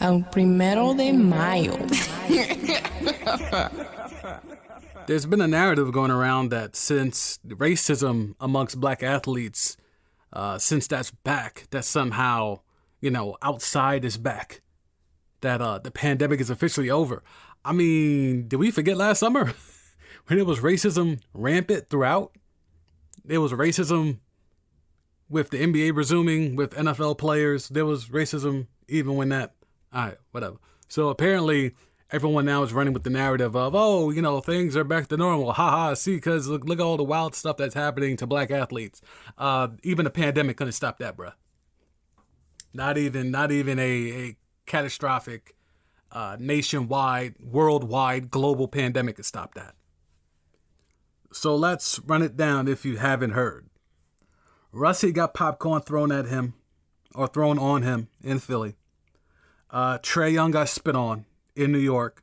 Al 1 de Mayo. There's been a narrative going around that since racism amongst black athletes, since that's back, that somehow, outside is back, that the pandemic is officially over. I mean, did we forget last summer when it was racism rampant throughout? There was racism with the NBA resuming, with NFL players. There was racism even when that, all right, whatever. So apparently everyone now is running with the narrative of, things are back to normal. Ha, see, because look at all the wild stuff that's happening to black athletes. Even a pandemic couldn't stop that, bruh. Not even a catastrophic, nationwide, worldwide, global pandemic could stop that. So let's run it down if you haven't heard. Russie got popcorn thrown at him, or thrown on him in Philly. Trae Young got spit on in New York.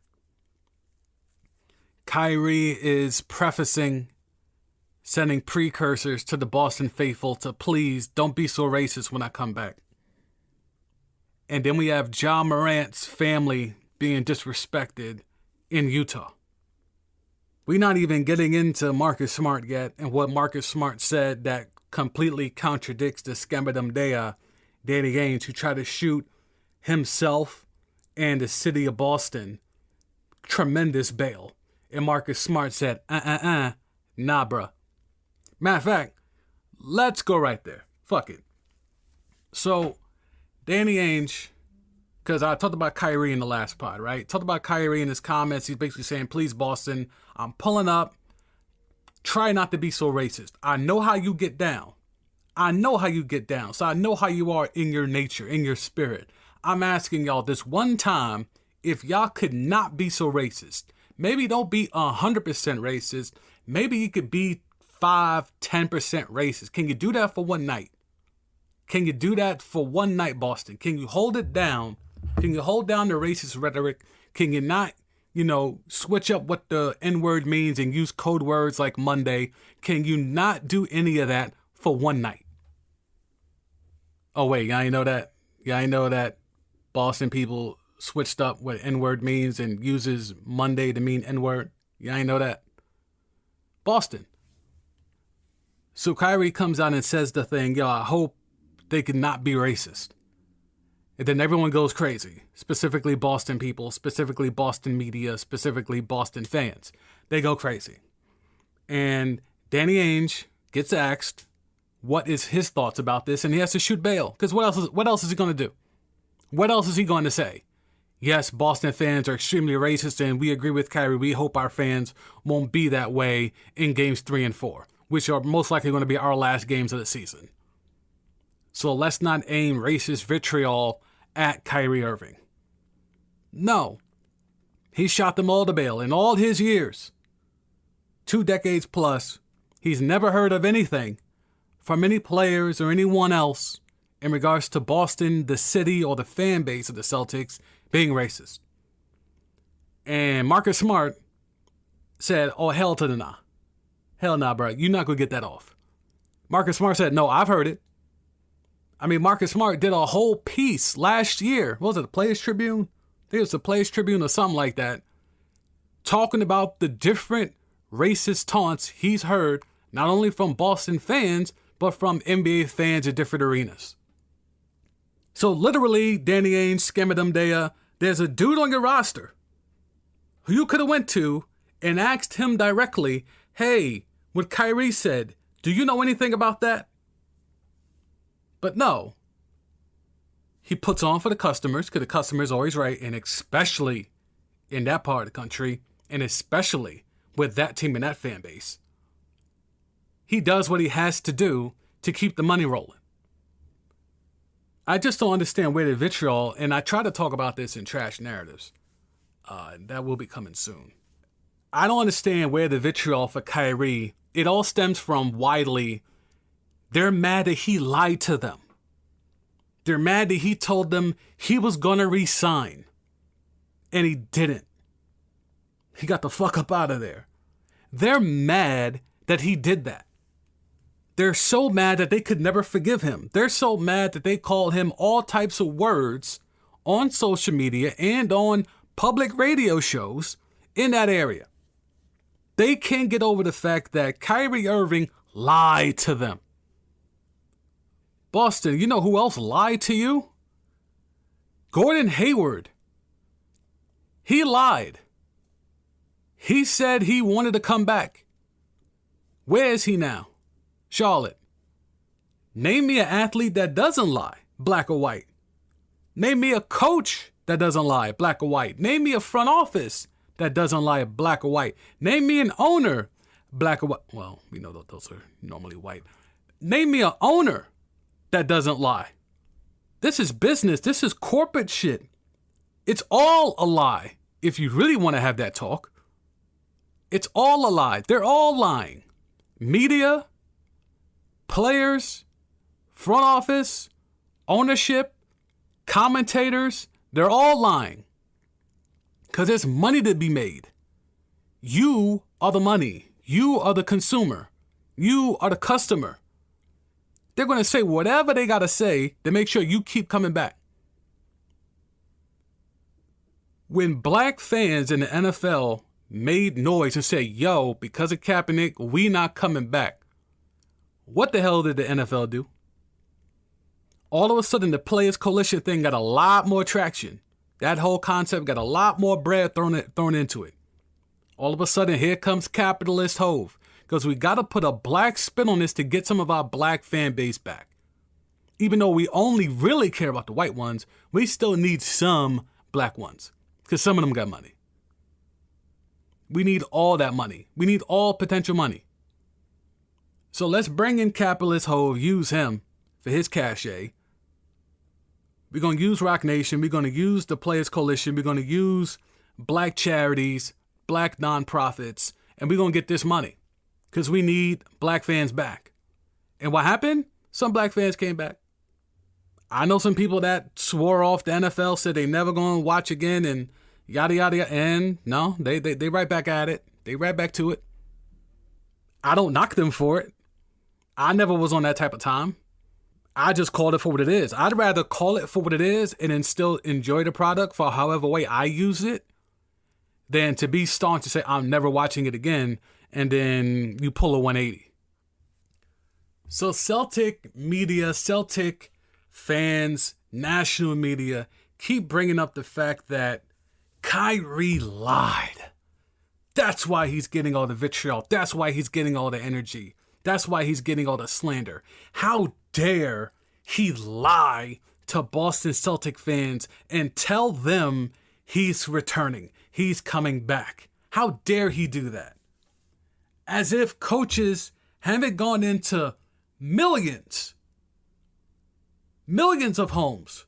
Kyrie is sending precursors to the Boston faithful to please don't be so racist when I come back. And then we have Ja Morant's family being disrespected in Utah. We're not even getting into Marcus Smart yet and what Marcus Smart said that completely contradicts the scammadum dea Danny Ainge, who tried to shoot himself and the city of Boston tremendous bail. And Marcus Smart said, nah, bruh. Matter of fact, let's go right there. Fuck it. So, Danny Ainge, because I talked about Kyrie in the last pod, right? Talked about Kyrie in his comments. He's basically saying, please, Boston, I'm pulling up. Try not to be so racist. I know how you get down. So I know how you are in your nature, in your spirit. I'm asking y'all this one time, if y'all could not be so racist, maybe don't be 100% racist. Maybe you could be 5-10% racist. Can you do that for one night? Can you do that for one night, Boston? Can you hold it down? Can you hold down the racist rhetoric? Can you not, switch up what the N-word means and use code words like Monday? Can you not do any of that for one night? Oh, wait, y'all ain't know that? Y'all ain't know that Boston people switched up what N-word means and uses Monday to mean N-word? Y'all ain't know that? Boston. So Kyrie comes out and says the thing, I hope they could not be racist. And then everyone goes crazy, specifically Boston people, specifically Boston media, specifically Boston fans. They go crazy. And Danny Ainge gets asked what is his thoughts about this, and he has to shoot bail. Because what else is he going to do? What else is he going to say? Yes, Boston fans are extremely racist, and we agree with Kyrie. We hope our fans won't be that way in games 3 and 4, which are most likely going to be our last games of the season. So let's not aim racist vitriol at Kyrie Irving. No. He shot them all to bail. In all his years, 2 decades plus, he's never heard of anything from any players or anyone else in regards to Boston, the city, or the fan base of the Celtics being racist. And Marcus Smart said, oh, hell to the nah. Hell nah, bro. You're not going to get that off. Marcus Smart said, no, I've heard it. I mean, Marcus Smart did a whole piece last year. What was it, the Players Tribune? I think it was the Players Tribune or something like that. Talking about the different racist taunts he's heard, not only from Boston fans, but from NBA fans at different arenas. So literally, Danny Ainge, scammadum dea, there's a dude on your roster who you could have went to and asked him directly, hey, what Kyrie said, do you know anything about that? But no, he puts on for the customers, because the customer's always right, and especially in that part of the country, and especially with that team and that fan base. He does what he has to do to keep the money rolling. I just don't understand where the vitriol, and I try to talk about this in Trash Narratives. That will be coming soon. I don't understand where the vitriol for Kyrie, it all stems from widely. They're mad that he lied to them. They're mad that he told them he was going to resign. And he didn't. He got the fuck up out of there. They're mad that he did that. They're so mad that they could never forgive him. They're so mad that they called him all types of words on social media and on public radio shows in that area. They can't get over the fact that Kyrie Irving lied to them. Boston, you know who else lied to you? Gordon Hayward. He lied. He said he wanted to come back. Where is he now? Charlotte. Name me an athlete that doesn't lie, black or white. Name me a coach that doesn't lie, black or white. Name me a front office that doesn't lie, black or white. Name me an owner, black or white. Well, we know that those are normally white. Name me an owner that doesn't lie. This is business. This is corporate shit. It's all a lie if you really want to have that talk. It's all a lie. They're all lying. Media, players, front office, ownership, commentators, they're all lying. Because there's money to be made. You are the money. You are the consumer. You are the customer. They're going to say whatever they got to say to make sure you keep coming back. When black fans in the NFL made noise and said, yo, because of Kaepernick, we not coming back. What the hell did the NFL do? All of a sudden, the Players Coalition thing got a lot more traction. That whole concept got a lot more bread thrown into it. All of a sudden, here comes capitalist Hove. Because we got to put a black spin on this to get some of our black fan base back. Even though we only really care about the white ones, we still need some black ones. Because some of them got money. We need all that money. We need all potential money. So let's bring in capitalist Hove, use him for his cachet. We're going to use Rock Nation. We're going to use the Players Coalition. We're going to use black charities, black nonprofits, and we're going to get this money. Because we need black fans back. And what happened? Some black fans came back. I know some people that swore off the NFL, said they never going to watch again and yada, yada, yada. And no, they right back at it. They right back to it. I don't knock them for it. I never was on that type of time. I just called it for what it is. I'd rather call it for what it is and then still enjoy the product for however way I use it than to be staunch to say I'm never watching it again and then you pull a 180. So Celtic media, Celtic fans, national media keep bringing up the fact that Kyrie lied. That's why he's getting all the vitriol. That's why he's getting all the energy. That's why he's getting all the slander. How dare he lie to Boston Celtic fans and tell them he's returning, he's coming back? How dare he do that? As if coaches haven't gone into millions of homes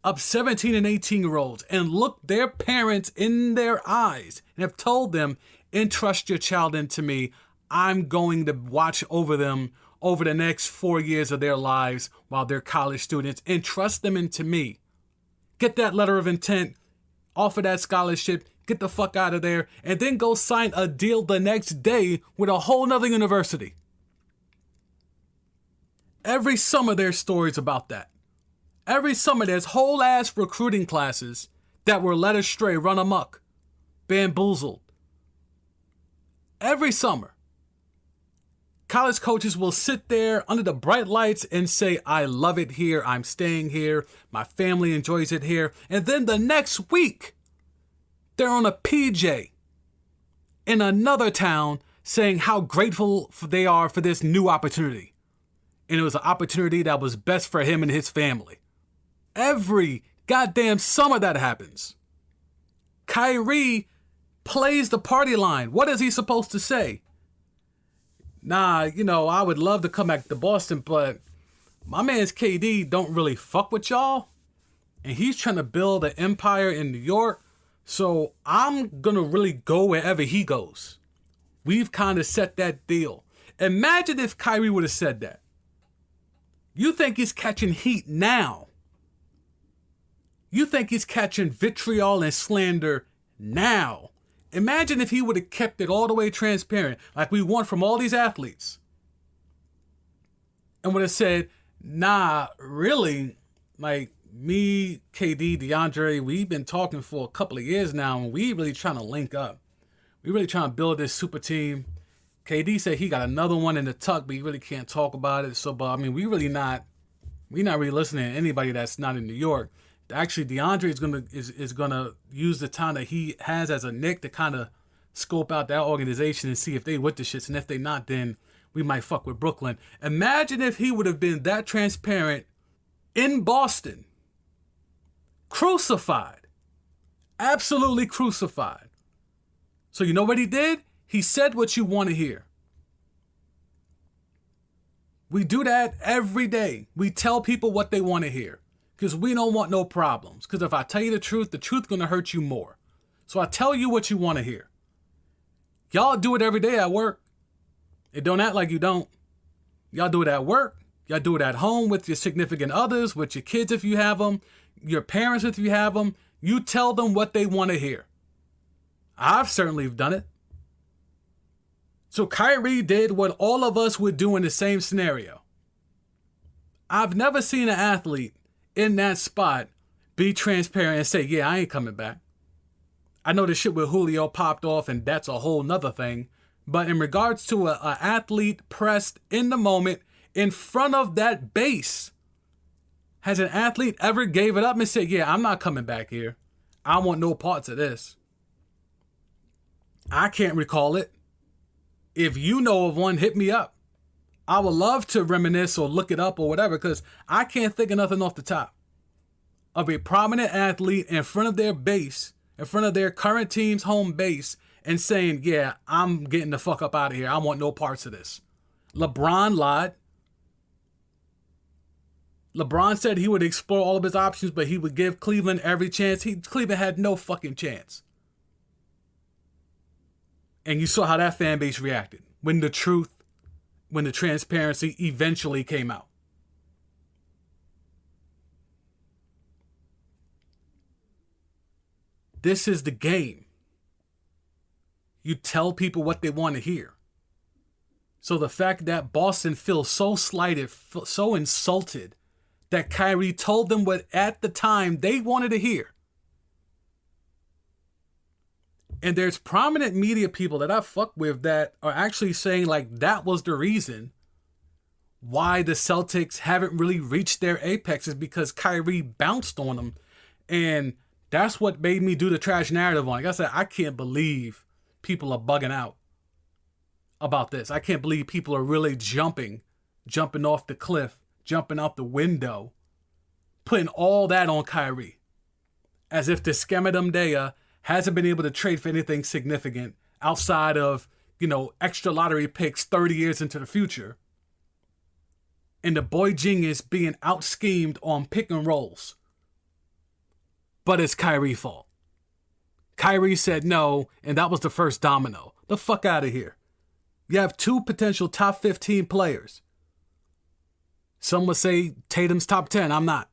of 17 and 18-year-olds and looked their parents in their eyes and have told them, entrust your child into me. I'm going to watch over them over the next 4 years of their lives while they're college students. Entrust them into me. Get that letter of intent, offer that scholarship, get the fuck out of there, and then go sign a deal the next day with a whole nother university. Every summer there's stories about that. Every summer there's whole ass recruiting classes that were led astray, run amok, bamboozled. Every summer. College coaches will sit there under the bright lights and say, I love it here. I'm staying here. My family enjoys it here. And then the next week, they're on a PJ in another town saying how grateful they are for this new opportunity. And it was an opportunity that was best for him and his family. Every goddamn summer that happens. Kyrie plays the party line. What is he supposed to say? Nah, I would love to come back to Boston, but my man's KD don't really fuck with y'all. And he's trying to build an empire in New York. So I'm going to really go wherever he goes. We've kind of set that deal. Imagine if Kyrie would have said that. You think he's catching heat now. You think he's catching vitriol and slander now. Imagine if he would have kept it all the way transparent, like we want from all these athletes. And would have said, nah, really, like, me, KD, DeAndre, we've been talking for a couple of years now, and we really trying to link up. We really trying to build this super team. KD said he got another one in the tuck, but he really can't talk about it. So, but I mean, we not really listening to anybody that's not in New York. Actually, DeAndre is gonna use the time that he has as a Knick to kind of scope out that organization and see if they with the shits, and if they not, then we might fuck with Brooklyn. Imagine if he would have been that transparent in Boston. Crucified. Absolutely crucified. So you know what he did? He said what you want to hear. We do that every day. We tell people what they want to hear. Because we don't want no problems. Because if I tell you the truth going to hurt you more. So I tell you what you want to hear. Y'all do it every day at work. It don't act like you don't. Y'all do it at work. Y'all do it at home with your significant others, with your kids if you have them, your parents if you have them. You tell them what they want to hear. I've certainly done it. So Kyrie did what all of us would do in the same scenario. I've never seen an athlete in that spot be transparent and say, yeah, I ain't coming back. I know the shit with Julio popped off, and that's a whole nother thing. But in regards to an athlete pressed in the moment in front of that base, has an athlete ever gave it up and said, yeah, I'm not coming back here. I want no parts of this? I can't recall it. If you know of one, hit me up. I would love to reminisce or look it up or whatever, because I can't think of nothing off the top of a prominent athlete in front of their base, in front of their current team's home base, and saying, yeah, I'm getting the fuck up out of here. I want no parts of this. LeBron lied. LeBron said he would explore all of his options, but he would give Cleveland every chance. Cleveland had no fucking chance. And you saw how that fan base reacted when the transparency eventually came out. This is the game. You tell people what they want to hear. So the fact that Boston feels so slighted, so insulted, that Kyrie told them what at the time they wanted to hear. And there's prominent media people that I fuck with that are actually saying like that was the reason why the Celtics haven't really reached their apex, is because Kyrie bounced on them. And that's what made me do the trash narrative on. Like I said, I can't believe people are bugging out about this. I can't believe people are really jumping off the cliff, jumping out the window, putting all that on Kyrie. As if the Scamadum Dea hasn't been able to trade for anything significant outside of, extra lottery picks 30 years into the future. And the boy genius being out-schemed on pick and rolls. But it's Kyrie's fault. Kyrie said no, and that was the first domino. The fuck out of here. You have two potential top 15 players. Some would say Tatum's top 10. I'm not.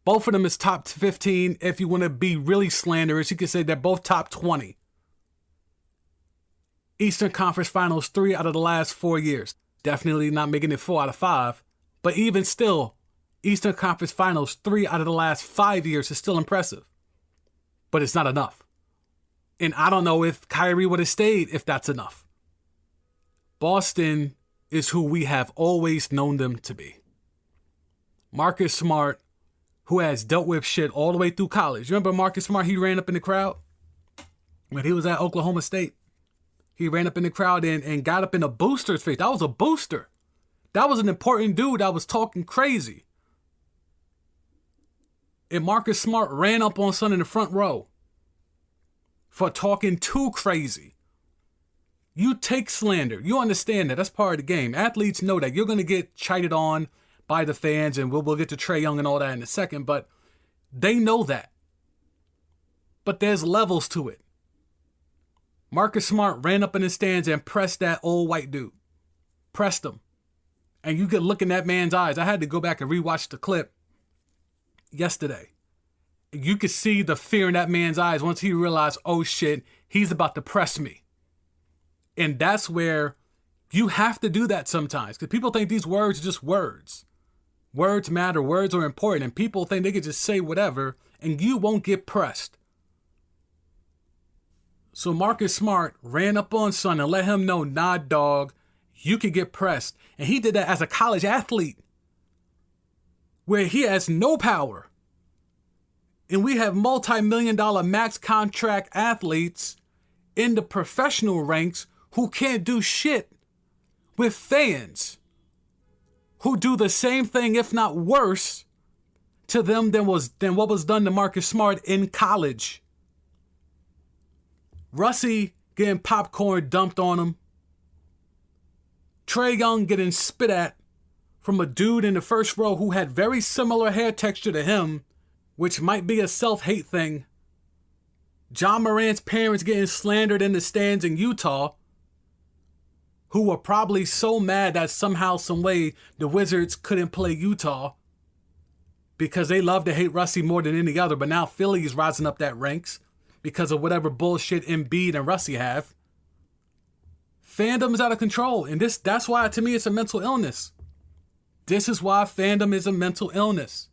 Both of them is top 15. If you want to be really slanderous, you could say they're both top 20. Eastern Conference Finals 3 out of the last 4 years. Definitely not making it 4 out of 5. But even still, Eastern Conference Finals 3 out of the last 5 years is still impressive. But it's not enough. And I don't know if Kyrie would have stayed if that's enough. Boston is who we have always known them to be. Marcus Smart, who has dealt with shit all the way through college. Remember Marcus Smart? He ran up in the crowd when he was at Oklahoma State. He ran up in the crowd and got up in a booster's face. That was a booster. That was an important dude that was talking crazy. And Marcus Smart ran up on son in the front row for talking too crazy. You take slander. You understand that. That's part of the game. Athletes know that. You're going to get chided on by the fans, and we'll get to Trae Young and all that in a second, but they know that. But there's levels to it. Marcus Smart ran up in the stands and pressed that old white dude. Pressed him. And you could look in that man's eyes. I had to go back and rewatch the clip yesterday. You could see the fear in that man's eyes once he realized, oh shit, he's about to press me. And that's where you have to do that sometimes, because people think these words are just words. Words matter. Words are important. And people think they can just say whatever and you won't get pressed. So Marcus Smart ran up on Son and let him know, nah, dog, you can get pressed. And he did that as a college athlete where he has no power. And we have multi-million-dollar max contract athletes in the professional ranks who can't do shit with fans who do the same thing, if not worse, to them than what was done to Marcus Smart in college. Russie getting popcorn dumped on him. Trae Young getting spit at from a dude in the first row who had very similar hair texture to him, which might be a self-hate thing. Ja Morant's parents getting slandered in the stands in Utah, who were probably so mad that somehow, some way, the Wizards couldn't play Utah because they love to hate Russie more than any other, but now Philly is rising up that ranks because of whatever bullshit Embiid and Russie have. Fandom is out of control, and that's why, to me, it's a mental illness. This is why fandom is a mental illness.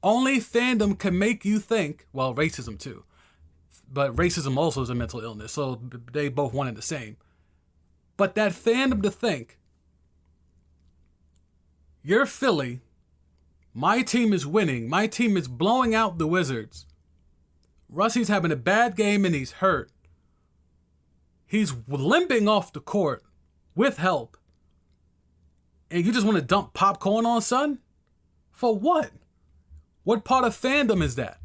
Only fandom can make you think, well, racism too, but racism also is a mental illness, so they both one and the same. But that fandom to think, you're Philly, my team is winning, my team is blowing out the Wizards. Russie's having a bad game and he's hurt. He's limping off the court with help. And you just want to dump popcorn on Son? For what? What part of fandom is that?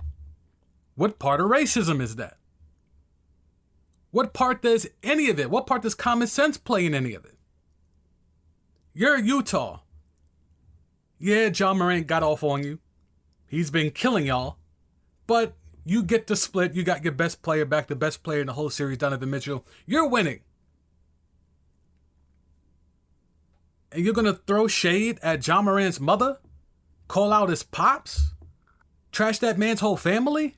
What part of racism is that? What part does any of it? What part does common sense play in any of it? You're Utah. Yeah, Ja Morant got off on you. He's been killing y'all. But you get the split. You got your best player back, the best player in the whole series, Donovan Mitchell. You're winning. And you're going to throw shade at Ja Morant's mother? Call out his pops? Trash that man's whole family?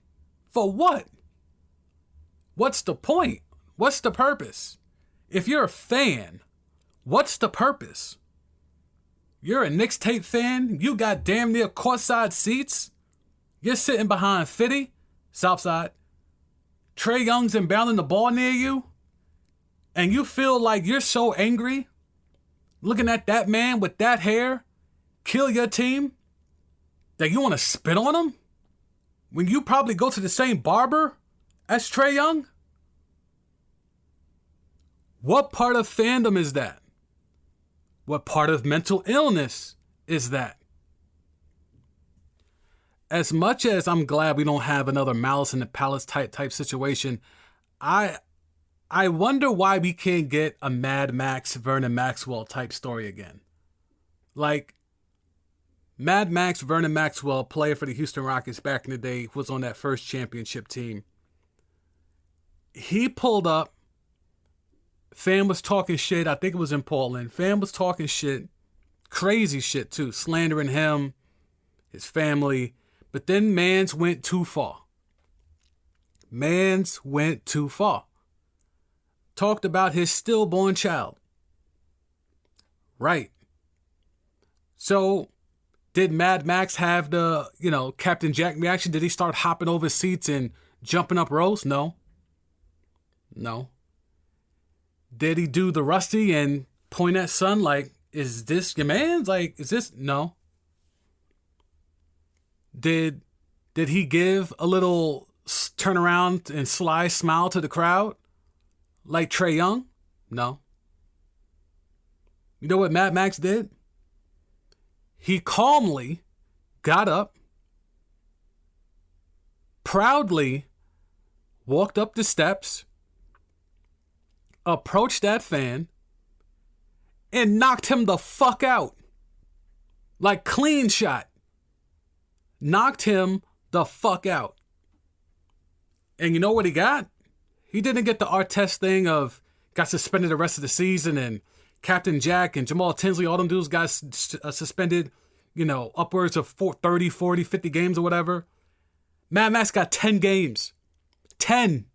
For what? What's the point? What's the purpose? If you're a fan, what's the purpose? You're a Knicks tape fan? You got damn near courtside seats? You're sitting behind 50, Southside. Trae Young's inbounding the ball near you? And you feel like you're so angry looking at that man with that hair kill your team that you want to spit on him? When you probably go to the same barber as Trae Young? What part of fandom is that? What part of mental illness is that? As much as I'm glad we don't have another Malice in the Palace type situation, I wonder why we can't get a Mad Max, Vernon Maxwell type story again. Like, Mad Max, Vernon Maxwell, player for the Houston Rockets back in the day, was on that first championship team. He pulled up. Fan was talking shit. I think it was in Portland. Fan was talking shit. Crazy shit, too. Slandering him, his family. But then mans went too far. Mans went too far. Talked about his stillborn child. Right. So, did Mad Max have the, Captain Jack reaction? Did he start hopping over seats and jumping up rows? No. Did he do the Rusty and point at Son like, is this your man's? Like, is this? No. Did he give a little turn around and sly smile to the crowd like Trae Young? No. You know what Mad Max did? He calmly got up, proudly walked up the steps, approached that fan, and knocked him the fuck out. Like, clean shot. Knocked him the fuck out. And you know what he got? He didn't get the Artest thing of got suspended the rest of the season, and Captain Jack and Jamal Tinsley, all them dudes got suspended, upwards of 30, 40, 50 games or whatever. Mad Max got 10 games. 10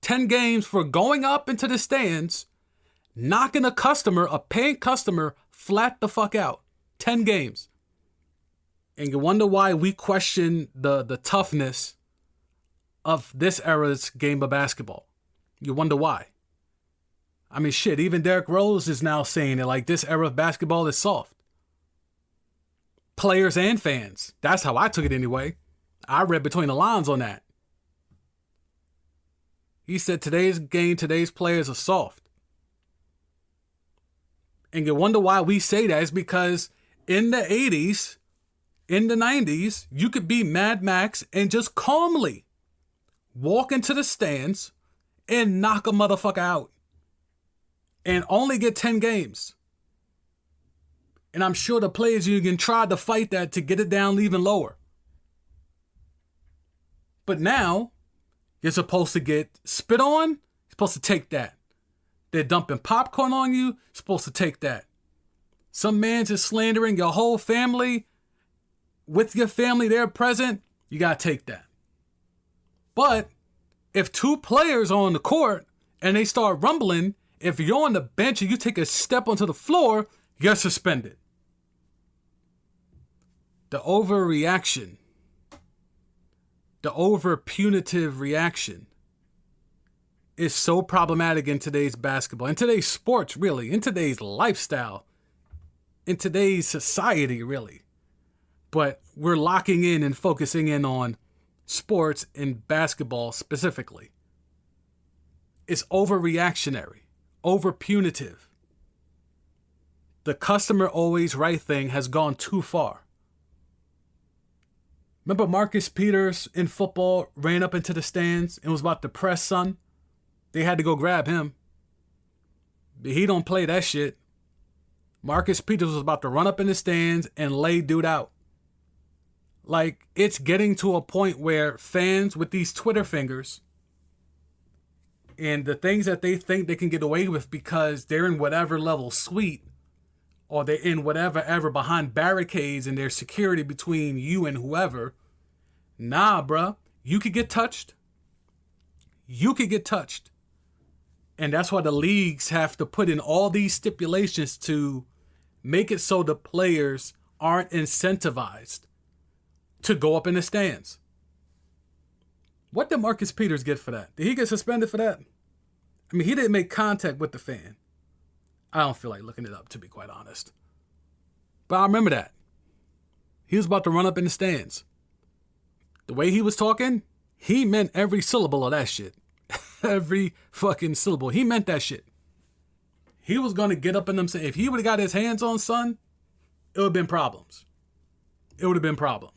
games for going up into the stands, knocking a paying customer, flat the fuck out. 10 games. And you wonder why we question the toughness of this era's game of basketball. You wonder why. I mean, shit, even Derrick Rose is now saying it, like, this era of basketball is soft. Players and fans. That's how I took it anyway. I read between the lines on that. He said today's game, today's players are soft. And you wonder why we say that. It's because in the 80s, in the 90s, you could be Mad Max and just calmly walk into the stands and knock a motherfucker out. And only get 10 games. And I'm sure the players union tried to fight that to get it down even lower. But now, you're supposed to get spit on. You're supposed to take that. They're dumping popcorn on you. You're supposed to take that. Some man's is slandering your whole family. With your family there present, you got to take that. But if two players are on the court and they start rumbling, if you're on the bench and you take a step onto the floor, you're suspended. The overreaction, the over punitive reaction is so problematic in today's basketball, in today's sports, really, in today's lifestyle, in today's society, really. But we're locking in and focusing in on sports and basketball specifically. It's overreactionary. Over punitive. The customer always right thing has gone too far. Remember Marcus Peters in football ran up into the stands and was about to press son? They had to go grab him. But he don't play that shit. Marcus Peters was about to run up in the stands and lay dude out. Like, it's getting to a point where fans with these Twitter fingers and the things that they think they can get away with because they're in whatever level suite or they're in whatever ever behind barricades and there's security between you and whoever. Nah, bruh. You could get touched. You could get touched. And that's why the leagues have to put in all these stipulations to make it so the players aren't incentivized to go up in the stands. What did Marcus Peters get for that? Did he get suspended for that? I mean, he didn't make contact with the fan. I don't feel like looking it up, to be quite honest. But I remember that. He was about to run up in the stands. The way he was talking, he meant every syllable of that shit. Every fucking syllable. He meant that shit. He was going to get up in them. If he would have got his hands on son, it would have been problems. It would have been problems.